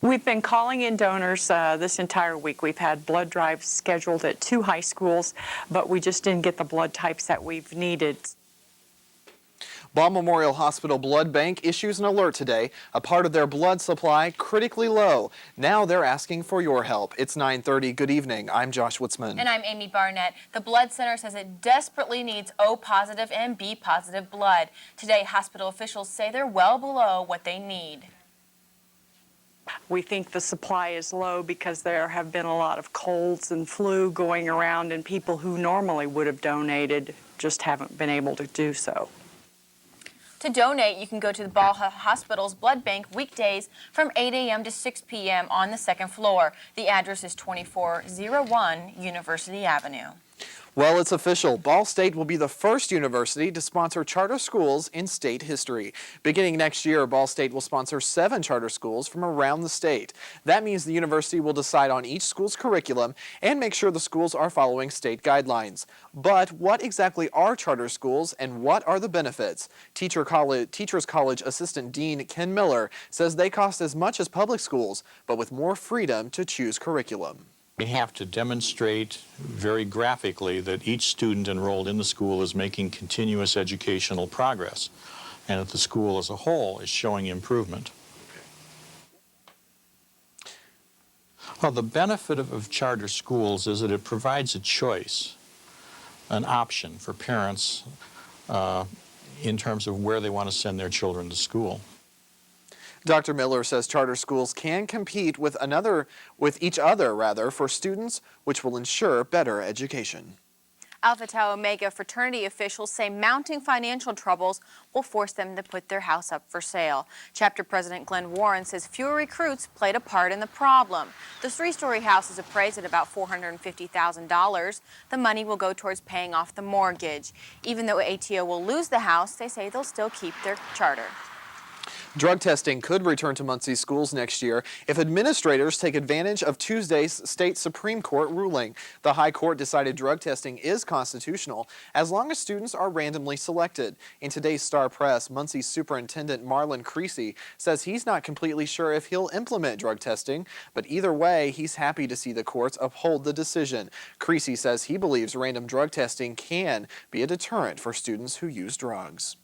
We've been calling in donors this entire week. We've had blood drives scheduled at 2 high schools, but we just didn't get the blood types that we've needed. Baum Memorial Hospital Blood Bank issues an alert today. A part of their blood supply critically low. Now they're asking for your help. It's 9:30. Good evening. I'm Josh Woodsman. And I'm Amy Barnett. The Blood Center says it desperately needs O positive and B positive blood. Today, hospital officials say they're well below what they need. We think the supply is low because there have been a lot of colds and flu going around, and people who normally would have donated just haven't been able to do so. To donate, you can go to the Ball Hospital's blood bank weekdays from 8 a.m. to 6 p.m. on the second floor. The address is 2401 University Avenue. Well, it's official. Ball State will be the first university to sponsor charter schools in state history. Beginning next year, Ball State will sponsor 7 charter schools from around the state. That means the university will decide on each school's curriculum and make sure the schools are following state guidelines. But what exactly are charter schools and what are the benefits? Teachers College Assistant Dean Ken Miller says they cost as much as public schools, but with more freedom to choose curriculum. We have to demonstrate very graphically that each student enrolled in the school is making continuous educational progress and that the school as a whole is showing improvement. Well, the benefit of charter schools is that it provides a choice, an option for parents in terms of where they want to send their children to school. Dr. Miller says charter schools can compete with each other for students, which will ensure better education. Alpha Tau Omega fraternity officials say mounting financial troubles will force them to put their house up for sale. Chapter President Glenn Warren says fewer recruits played a part in the problem. The 3-story house is appraised at about $450,000. The money will go towards paying off the mortgage. Even though ATO will lose the house, they say they'll still keep their charter. Drug testing could return to Muncie schools next year if administrators take advantage of Tuesday's state Supreme Court ruling. The High Court decided drug testing is constitutional as long as students are randomly selected. In today's Star Press, Muncie Superintendent Marlon Creasy says he's not completely sure if he'll implement drug testing, but either way, he's happy to see the courts uphold the decision. Creasy says he believes random drug testing can be a deterrent for students who use drugs.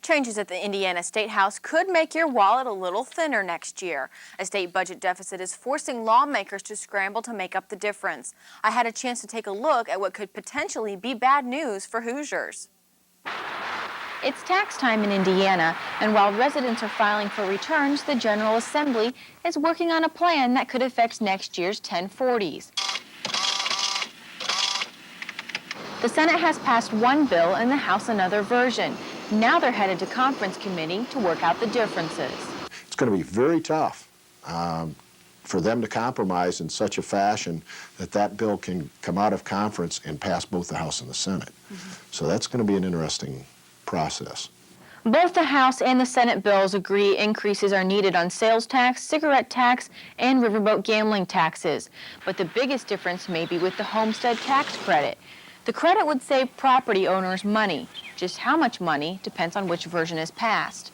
Changes at the Indiana State House could make your wallet a little thinner next year. A state budget deficit is forcing lawmakers to scramble to make up the difference. I had a chance to take a look at what could potentially be bad news for Hoosiers. It's tax time in Indiana, and while residents are filing for returns, the General Assembly is working on a plan that could affect next year's 1040s. The Senate has passed one bill and the House another version. Now they're headed to conference committee to work out the differences. It's going to be very tough for them to compromise in such a fashion that that bill can come out of conference and pass both the House and the Senate. So that's going to be an interesting process. Both the House and the Senate bills agree increases are needed on sales tax, cigarette tax, and riverboat gambling taxes. But the biggest difference may be with the homestead tax credit. The credit would save property owners money. Just how much money depends on which version is passed.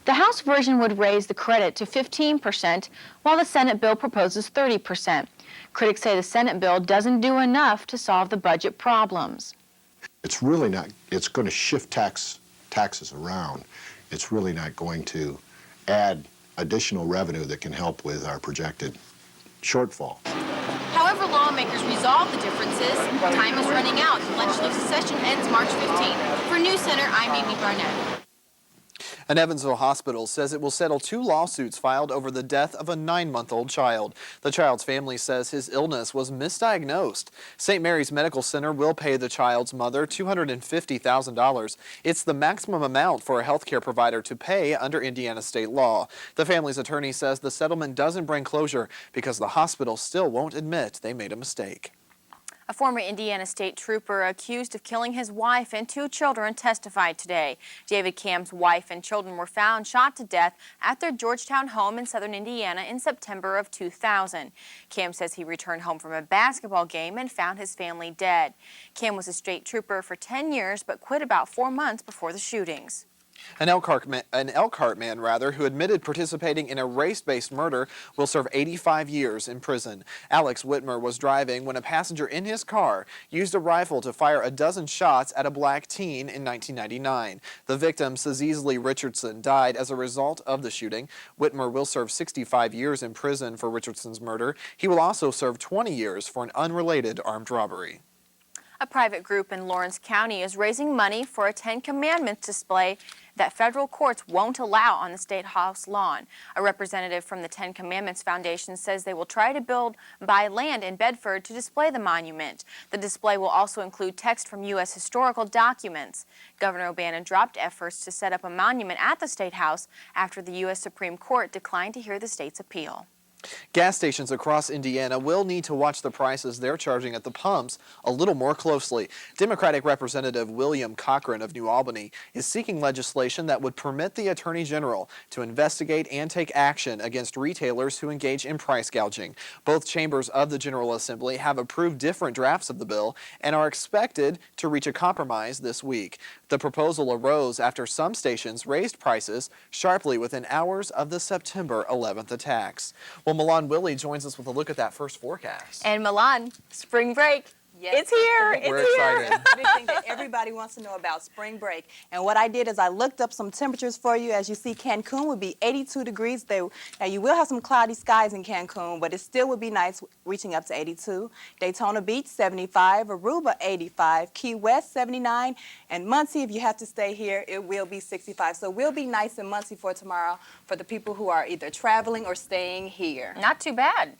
The House version would raise the credit to 15%, while the Senate bill proposes 30%. Critics say the Senate bill doesn't do enough to solve the budget problems. It's really not, it's going to shift taxes around. It's really not going to add additional revenue that can help with our projected shortfall. However lawmakers resolve the differences, time is running out. The legislative session ends March 15th. For NewsCenter, I'm Amy Barnett. An Evansville hospital says it will settle 2 lawsuits filed over the death of a 9-month-old child. The child's family says his illness was misdiagnosed. St. Mary's Medical Center will pay the child's mother $250,000. It's the maximum amount for a healthcare provider to pay under Indiana state law. The family's attorney says the settlement doesn't bring closure because the hospital still won't admit they made a mistake. A former Indiana State Trooper accused of killing his wife and 2 children testified today. David Camp's wife and children were found shot to death at their Georgetown home in southern Indiana in September of 2000. Camp says he returned home from a basketball game and found his family dead. Camp was a state trooper for 10 years but quit about 4 months before the shootings. An Elkhart man who admitted participating in a race-based murder will serve 85 years in prison. Alex Whitmer was driving when a passenger in his car used a rifle to fire a dozen shots at a black teen in 1999. The victim, Cecily Richardson, died as a result of the shooting. Whitmer will serve 65 years in prison for Richardson's murder. He will also serve 20 years for an unrelated armed robbery. A private group in Lawrence County is raising money for a 10 Commandments display that federal courts won't allow on the State House lawn. A representative from the 10 Commandments Foundation says they will try to buy land in Bedford to display the monument. The display will also include text from U.S. historical documents. Governor O'Bannon dropped efforts to set up a monument at the State House after the U.S. Supreme Court declined to hear the state's appeal. Gas stations across Indiana will need to watch the prices they're charging at the pumps a little more closely. Democratic Representative William Cochran of New Albany is seeking legislation that would permit the Attorney General to investigate and take action against retailers who engage in price gouging. Both chambers of the General Assembly have approved different drafts of the bill and are expected to reach a compromise this week. The proposal arose after some stations raised prices sharply within hours of the September 11th attacks. Well, Milan Willie joins us with a look at that first forecast. And Milan, spring break. Yes. It's here. We're It's here. excited. The big thing that everybody wants to know about spring break. And what I did is I looked up some temperatures for you. As you see, Cancun would be 82 degrees. Now, you will have some cloudy skies in Cancun, but it still would be nice, reaching up to 82. Daytona Beach, 75. Aruba, 85. Key West, 79. And Muncie, if you have to stay here, it will be 65. So we'll be nice in Muncie for tomorrow for the people who are either traveling or staying here. Not too bad.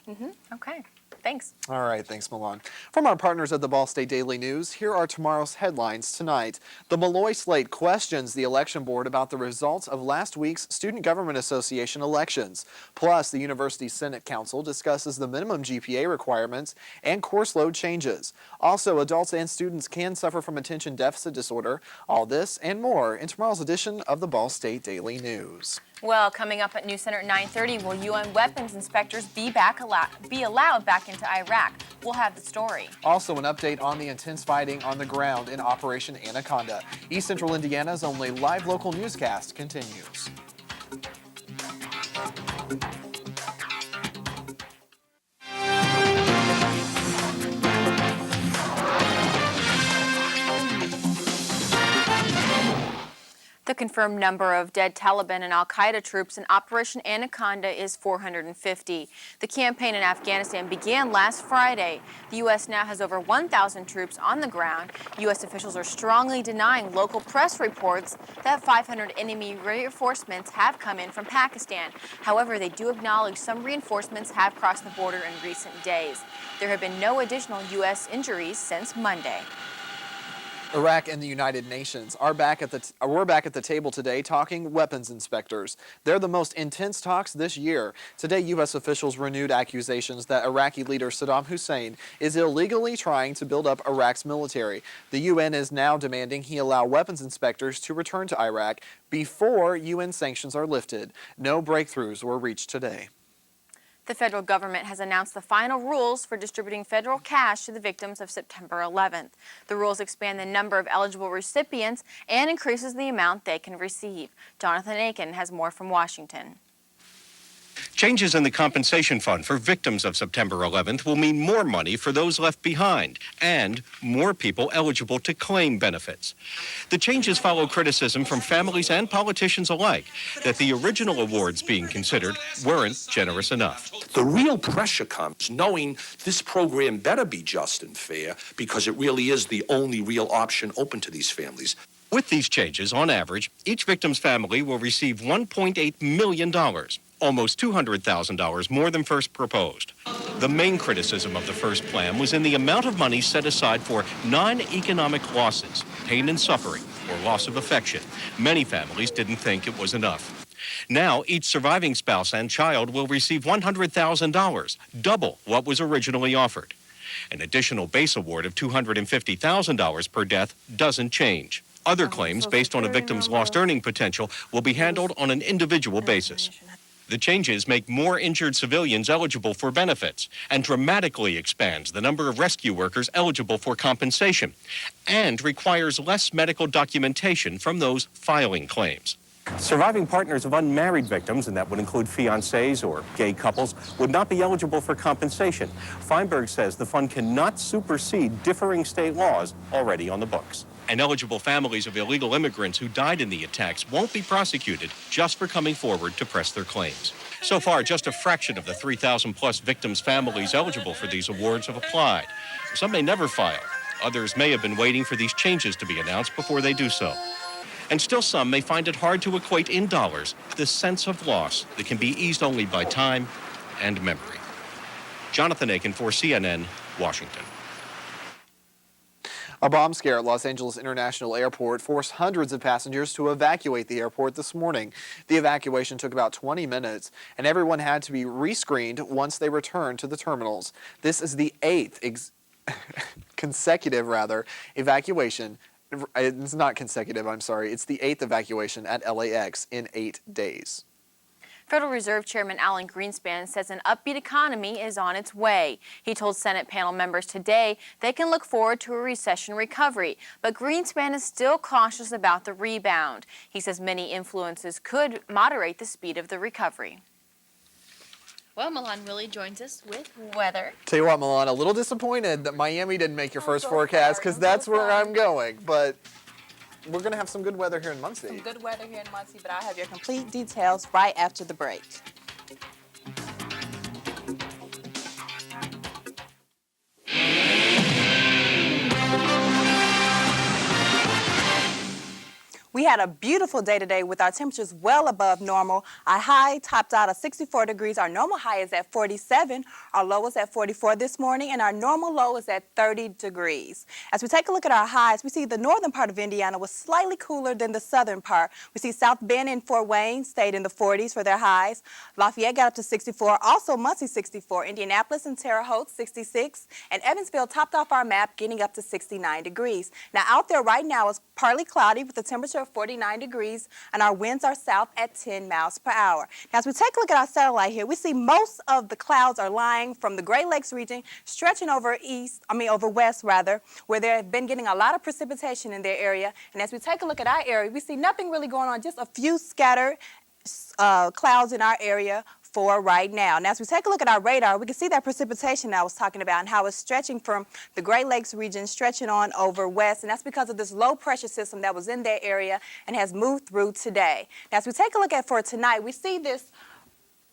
Okay. Thanks. All right, thanks, Milan. From our partners at the Ball State Daily News, here are tomorrow's headlines tonight. The Malloy Slate questions the election board about the results of last week's Student Government Association elections. Plus, the University Senate Council discusses the minimum GPA requirements and course load changes. Also, adults and students can suffer from attention deficit disorder. All this and more in tomorrow's edition of the Ball State Daily News. Well, coming up at NewsCenter at 9:30, will UN weapons inspectors be allowed back into Iraq? We'll have the story. Also, an update on the intense fighting on the ground in Operation Anaconda. East Central Indiana's only live local newscast continues. The confirmed number of dead Taliban and al-Qaeda troops in Operation Anaconda is 450. The campaign in Afghanistan began last Friday. The U.S. now has over 1,000 troops on the ground. U.S. officials are strongly denying local press reports that 500 enemy reinforcements have come in from Pakistan. However, they do acknowledge some reinforcements have crossed the border in recent days. There have been no additional U.S. injuries since Monday. Iraq and the United Nations we're back at the table today talking weapons inspectors. They're the most intense talks this year. Today, U.S. officials renewed accusations that Iraqi leader Saddam Hussein is illegally trying to build up Iraq's military. The UN is now demanding he allow weapons inspectors to return to Iraq before UN sanctions are lifted. No breakthroughs were reached today. The federal government has announced the final rules for distributing federal cash to the victims of September 11th. The rules expand the number of eligible recipients and increases the amount they can receive. Jonathan Aiken has more from Washington. Changes in the compensation fund for victims of September 11th will mean more money for those left behind and more people eligible to claim benefits. The changes follow criticism from families and politicians alike that the original awards being considered weren't generous enough. The real pressure comes knowing this program better be just and fair because it really is the only real option open to these families. With these changes, on average, each victim's family will receive $1.8 million. Almost $200,000 more than first proposed. The main criticism of the first plan was in the amount of money set aside for non-economic losses, pain and suffering, or loss of affection. Many families didn't think it was enough. Now, each surviving spouse and child will receive $100,000, double what was originally offered. An additional base award of $250,000 per death doesn't change. Other claims based on a victim's lost earning potential will be handled on an individual basis. The changes make more injured civilians eligible for benefits and dramatically expands the number of rescue workers eligible for compensation and requires less medical documentation from those filing claims. Surviving partners of unmarried victims, and that would include fiancés or gay couples, would not be eligible for compensation. Feinberg says the fund cannot supersede differing state laws already on the books. And eligible families of illegal immigrants who died in the attacks won't be prosecuted just for coming forward to press their claims. So far, just a fraction of the 3,000-plus victims' families eligible for these awards have applied. Some may never file. Others may have been waiting for these changes to be announced before they do so. And still some may find it hard to equate in dollars the sense of loss that can be eased only by time and memory. Jonathan Aiken for CNN, Washington. A bomb scare at Los Angeles International Airport forced hundreds of passengers to evacuate the airport this morning. The evacuation took about 20 minutes, and everyone had to be rescreened once they returned to the terminals. This is the eighth consecutive evacuation. It's not consecutive, I'm sorry. It's the eighth evacuation at LAX in 8 days. Federal Reserve Chairman Alan Greenspan says an upbeat economy is on its way. He told Senate panel members today they can look forward to a recession recovery, but Greenspan is still cautious about the rebound. He says many influences could moderate the speed of the recovery. Well, Milan Willie joins us with weather. Tell you what, Milan, a little disappointed that Miami didn't make your first forecast because that's where I'm going, but we're going to have some good weather here in Muncie. Some good weather here in Muncie, but I'll have your complete details right after the break. We had a beautiful day today with our temperatures well above normal. Our high topped out at 64 degrees. Our normal high is at 47. Our low is at 44 this morning, and our normal low is at 30 degrees. As we take a look at our highs, we see the northern part of Indiana was slightly cooler than the southern part. We see South Bend and Fort Wayne stayed in the 40s for their highs. Lafayette got up to 64. Also Muncie 64. Indianapolis and Terre Haute 66. And Evansville topped off our map, getting up to 69 degrees. Now out there right now is partly cloudy with a temperature of 49 degrees, and our winds are south at 10 miles per hour. Now, as we take a look at our satellite here, we see most of the clouds are lying from the Great Lakes region, stretching over west, where they have been getting a lot of precipitation in their area. And as we take a look at our area, we see nothing really going on, just a few scattered clouds in our area for right now. Now, as we take a look at our radar, we can see that precipitation I was talking about and how it's stretching from the Great Lakes region, stretching on over west, and that's because of this low pressure system that was in their area and has moved through today. Now, as we take a look at for tonight, we see this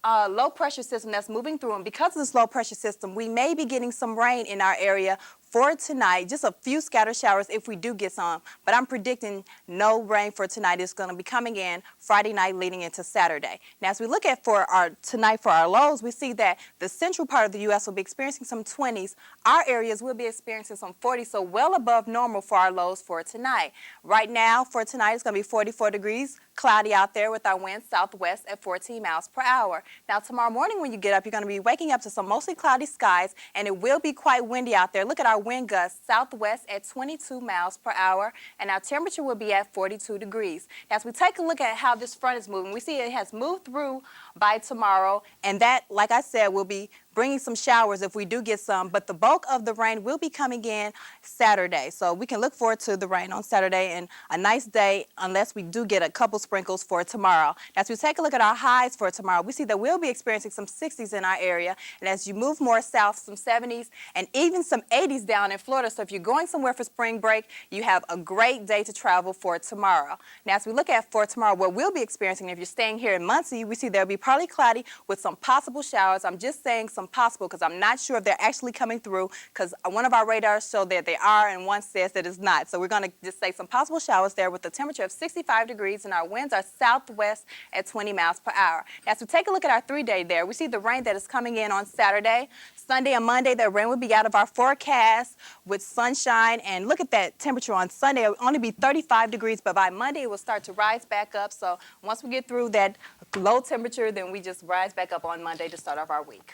low pressure system that's moving through, and because of this low pressure system, we may be getting some rain in our area for tonight, just a few scattered showers if we do get some, but I'm predicting no rain for tonight. It's going to be coming in Friday night leading into Saturday. Now, as we look at for our tonight for our lows, we see that the central part of the U.S. will be experiencing some 20s. Our areas will be experiencing some 40s, so well above normal for our lows for tonight. Right now, for tonight, it's going to be 44 degrees, cloudy out there with our winds southwest at 14 miles per hour. Now, tomorrow morning when you get up, you're going to be waking up to some mostly cloudy skies, and it will be quite windy out there. Look at our wind gusts southwest at 22 miles per hour, and our temperature will be at 42 degrees. Now, as we take a look at how this front is moving, we see it has moved through by tomorrow, and that, like I said, will be bringing some showers if we do get some, but the bulk of the rain will be coming in Saturday. So we can look forward to the rain on Saturday and a nice day unless we do get a couple sprinkles for tomorrow. Now, as we take a look at our highs for tomorrow, we see that we'll be experiencing some 60s in our area, and as you move more south, some 70s and even some 80s down in Florida. So if you're going somewhere for spring break, you have a great day to travel for tomorrow. Now, as we look at for tomorrow, what we'll be experiencing, if you're staying here in Muncie, we see there'll be partly cloudy with some possible showers. I'm just saying some possible because I'm not sure if they're actually coming through, because one of our radars show that they are and one says that it's not. So we're going to just say some possible showers there with a temperature of 65 degrees, and our winds are southwest at 20 miles per hour. As we take a look at our 3-day there, we see the rain that is coming in on Saturday. Sunday and Monday, the rain will be out of our forecast with sunshine, and look at that temperature on Sunday. It will only be 35 degrees, but by Monday it will start to rise back up. So once we get through that low temperature, then we just rise back up on Monday to start off our week.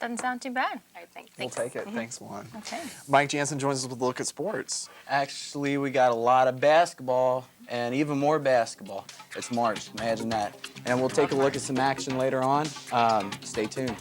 Doesn't sound too bad. All right, thanks. We'll take it. Thanks, Juan. Okay. Mike Jansen joins us with a look at sports. Actually, we got a lot of basketball and even more basketball. It's March, imagine that. And we'll take a look at some action later on. Stay tuned.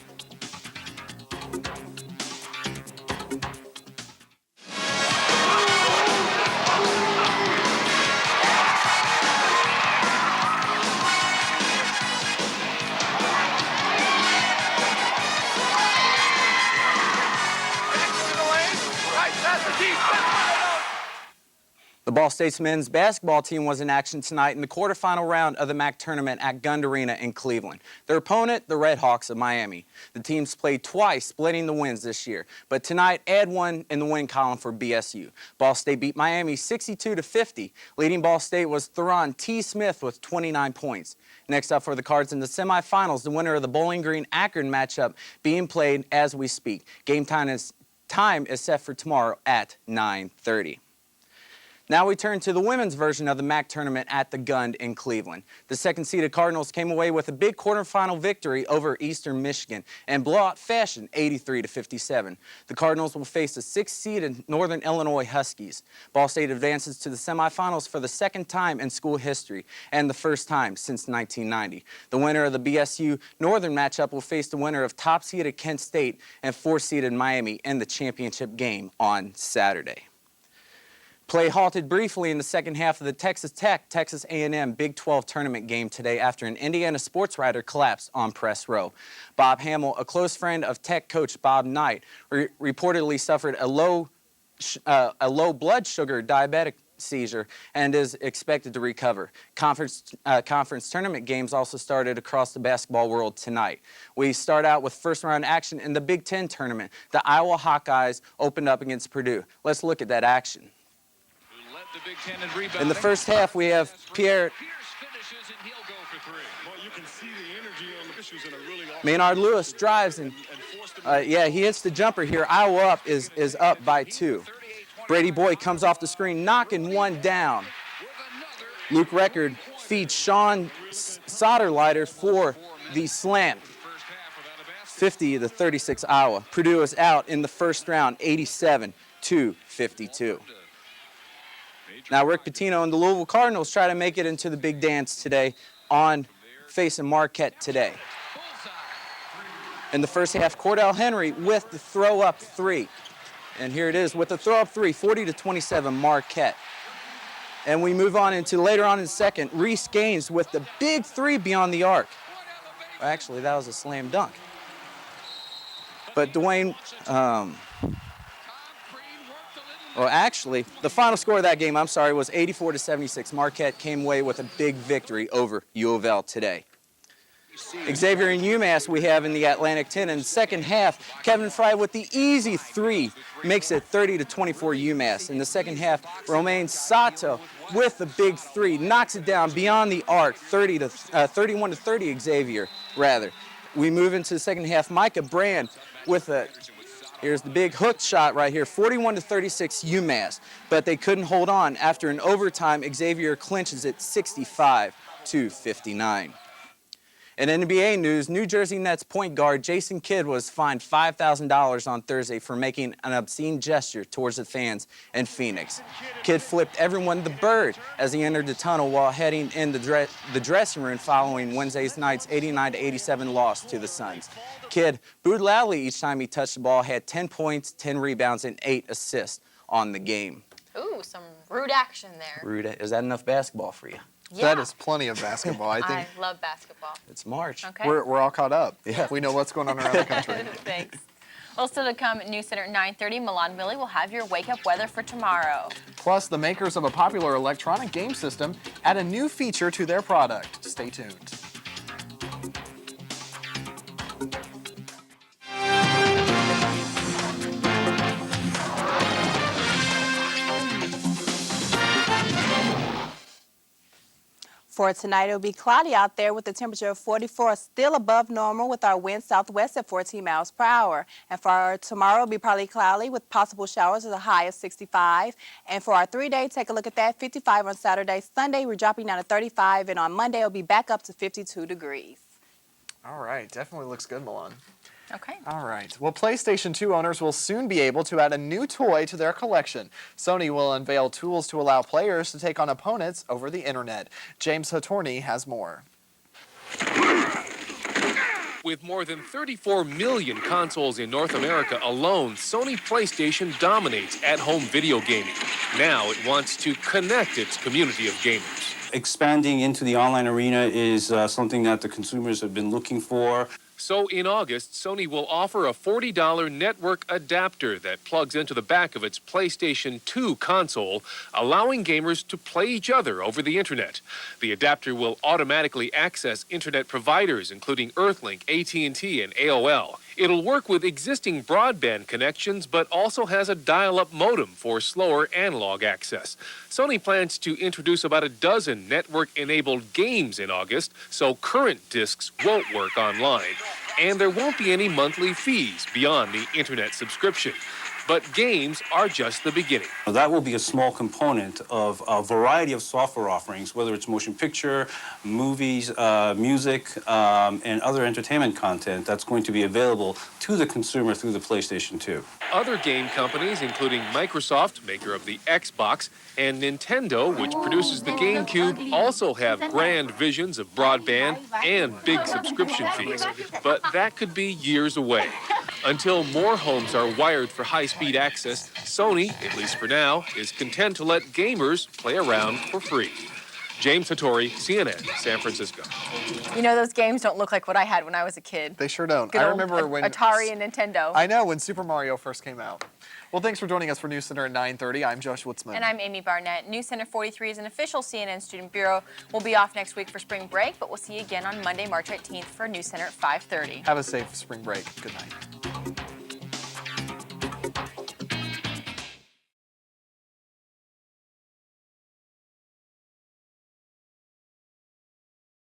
The Ball State's men's basketball team was in action tonight in the quarterfinal round of the MAC tournament at Gund Arena in Cleveland. Their opponent, the Red Hawks of Miami. The teams played twice, splitting the wins this year. But tonight, add one in the win column for BSU. Ball State beat Miami 62-50. Leading Ball State was Theron T. Smith with 29 points. Next up for the Cards in the semifinals, the winner of the Bowling Green-Akron matchup being played as we speak. Game time is set for tomorrow at 9:30. Now we turn to the women's version of the MAC tournament at the Gund in Cleveland. The second-seeded Cardinals came away with a big quarterfinal victory over Eastern Michigan in blowout fashion, 83-57. The Cardinals will face the sixth-seeded Northern Illinois Huskies. Ball State advances to the semifinals for the second time in school history and the first time since 1990. The winner of the BSU Northern matchup will face the winner of top-seeded Kent State and fourth-seeded Miami in the championship game on Saturday. Play halted briefly in the second half of the Texas Tech-Texas A&M Big 12 tournament game today after an Indiana sports writer collapsed on press row. Bob Hamill, a close friend of Tech coach Bob Knight, reportedly suffered a low blood sugar diabetic seizure and is expected to recover. Conference tournament games also started across the basketball world tonight. We start out with first-round action in the Big 10 tournament. The Iowa Hawkeyes opened up against Purdue. Let's look at that action. In the first half, we have Pierre Maynard Lewis drives and he hits the jumper here. Iowa is up by 2. Brady Boy comes off the screen, knocking one down. Luke Record feeds Sean Soderleiter for the slam. 50-36 Iowa. Purdue is out in the first round, 87-52. Now Rick Pitino and the Louisville Cardinals try to make it into the big dance today on facing Marquette today. In the first half, Cordell Henry with the throw-up 3. And here it is with the throw-up 3, 40-27 Marquette. And we move on into later on in the second, Reese Gaines with the big 3 beyond the arc. Actually, that was a slam dunk. But Dwayne, the final score of that game, was 84-76. Marquette came away with a big victory over U of L today. Xavier and UMass we have in the Atlantic 10. In the second half, Kevin Fry with the easy 3 makes it 30-24 UMass. In the second half, Romain Sato with the big 3 knocks it down beyond the arc, 31-30 Xavier, rather. We move into the second half. Micah Brand with here's the big hook shot right here, 41-36 UMass. But they couldn't hold on. After an overtime, Xavier clinches it 65-59. In NBA news, New Jersey Nets point guard Jason Kidd was fined $5,000 on Thursday for making an obscene gesture towards the fans in Phoenix. Kidd flipped everyone the bird as he entered the tunnel while heading in the dressing room following Wednesday night's 89-87 loss to the Suns. Kidd booed loudly each time he touched the ball, had 10 points, 10 rebounds, and 8 assists on the game. Ooh, some rude action there. Is that enough basketball for you? Yeah. That is plenty of basketball. I think I love basketball. It's March. Okay. we're all caught up. Yeah. We know what's going on around the country. Thanks. Well, still to come at NewsCenter at 9:30, Milan Billy will have your wake-up weather for tomorrow. Plus, the makers of a popular electronic game system add a new feature to their product. Stay tuned. For tonight, it'll be cloudy out there with a temperature of 44, still above normal with our wind southwest at 14 miles per hour. And for our tomorrow, it'll be partly cloudy with possible showers at a high of 65. And for our 3-day, take a look at that, 55 on Saturday. Sunday, we're dropping down to 35, and on Monday, it'll be back up to 52 degrees. All right, definitely looks good, Milan. Okay. All right. Well, PlayStation 2 owners will soon be able to add a new toy to their collection. Sony will unveil tools to allow players to take on opponents over the internet. James Hatorny has more. With more than 34 million consoles in North America alone, Sony PlayStation dominates at-home video gaming. Now it wants to connect its community of gamers. Expanding into the online arena is something that the consumers have been looking for. So in August, Sony will offer a $40 network adapter that plugs into the back of its PlayStation 2 console, allowing gamers to play each other over the internet. The adapter will automatically access internet providers, including Earthlink, AT&T, and AOL. It'll work with existing broadband connections, but also has a dial-up modem for slower analog access. Sony plans to introduce about a dozen network-enabled games in August, so current discs won't work online. And there won't be any monthly fees beyond the internet subscription. But games are just the beginning. That will be a small component of a variety of software offerings, whether it's motion picture, movies, music, and other entertainment content that's going to be available to the consumer through the PlayStation 2. Other game companies, including Microsoft, maker of the Xbox, and Nintendo, which produces the GameCube, also have grand visions of broadband and big subscription fees. But that could be years away. Until more homes are wired for high-speed access, Sony, at least for now, is content to let gamers play around for free. James Hattori, CNN, San Francisco. You know, those games don't look like what I had when I was a kid. They sure don't. Good I old remember when Atari and Nintendo. I know when Super Mario first came out. Well, thanks for joining us for NewsCenter at 9:30. I'm Josh Woodsman. And I'm Amy Barnett. NewsCenter 43 is an official CNN student bureau. We'll be off next week for spring break, but we'll see you again on Monday, March 18th for NewsCenter at 5:30. Have a safe spring break. Good night.